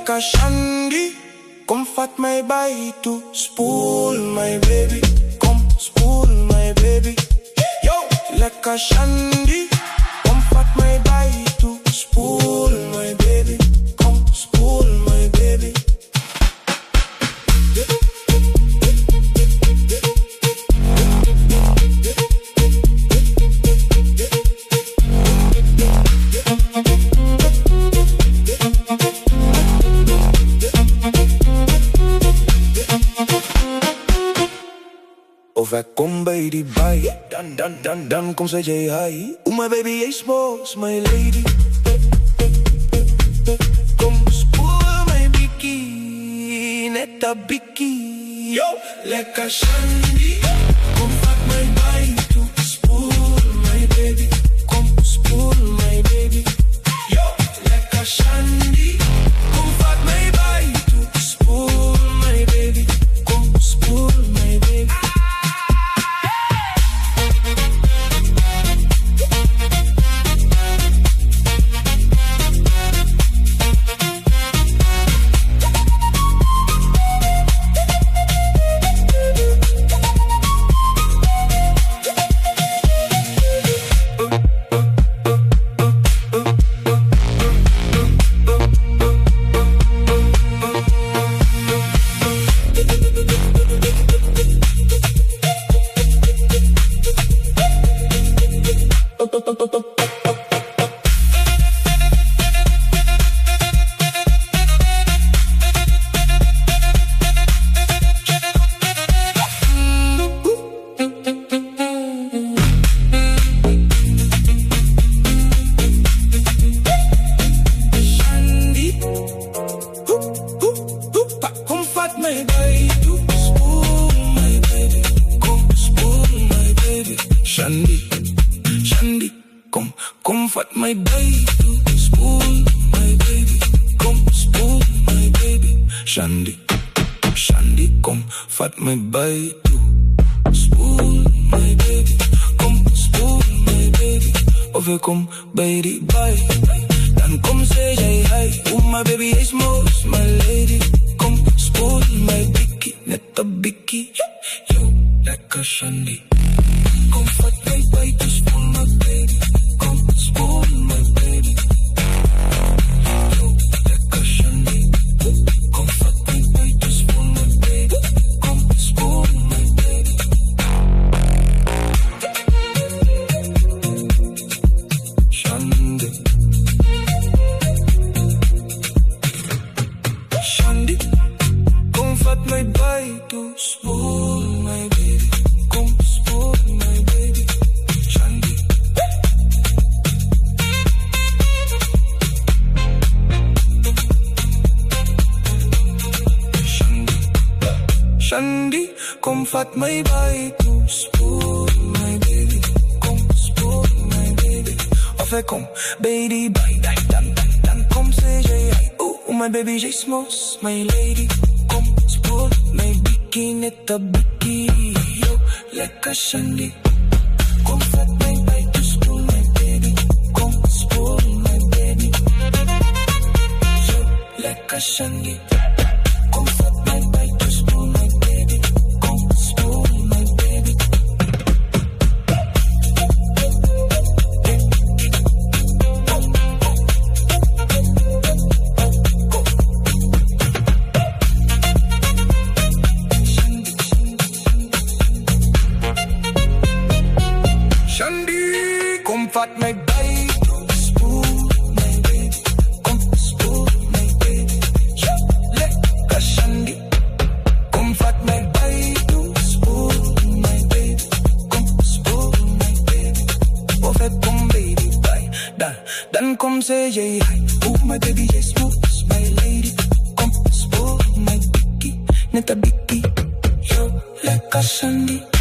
lekker Shandy. Kom vat my by toe, spoel my baby. Kom spoel my baby. Yo, lekker Shandy. Kom vat my by toe, spoel my baby. Kom spoel my baby. Of ek kom by die baai, dan kom sy jy hi. My baby, jy smos, my lady. Kom spoel my bikkie, net a bikkie. Yo, lekker Shandy. Kom vat my by toe, spoel my baby. Kom spoel my baby. Yo, lekker Shandy. Kom vat my by toe, spoel my baby. Kom spoel my baby. Shandy, kom vat my by toe, spoel my baby. Kom spoel my baby. Shandy, kom vat my by toe, spoel my baby. Kom spoel my baby. Of ek kom by die baai, dan kom sê jy hi. My baby, jy smos, my lady. Kom spoel my bikkie, net a bikkie. Yo, lekker Shandy. Kom vat my by toe, spoel my baby. Kom spoel my baby. Yo, lekker Shandy. Kom vat my by toe, spoel my baby. Kom spoel my baby. Shandy. Shandy. Kom vat my by toe, spoel my baby. Kom spoel my baby. Shandy. Shandy, kom vat my by toe, spoel my baby. Kom spoel my baby. Of ek kom by die baai, dan kom sê jy hi. My baby, jy smos, my lady. Kom spoel my bikkie, net a bikkie. Yo, lekker Shandy. Kom vat my by toe, spoel my baby. Kom spoel my baby. Yo, lekker Shandy. Kom vat my by toe, spoel my baby. Kom spoel my baby. Shandy, kom vat my by toe, spoel my baby. Kom spoel my baby. Yo, lekker Shandy. Kom vat my by toe, spoel my baby. Kom spoel my baby. Of ek kom baby by, dan kom sê jy hi. My baby, jy smooth, my lady. Kom spoel my bikkie, net a bikkie. Yo, lekker Shandy.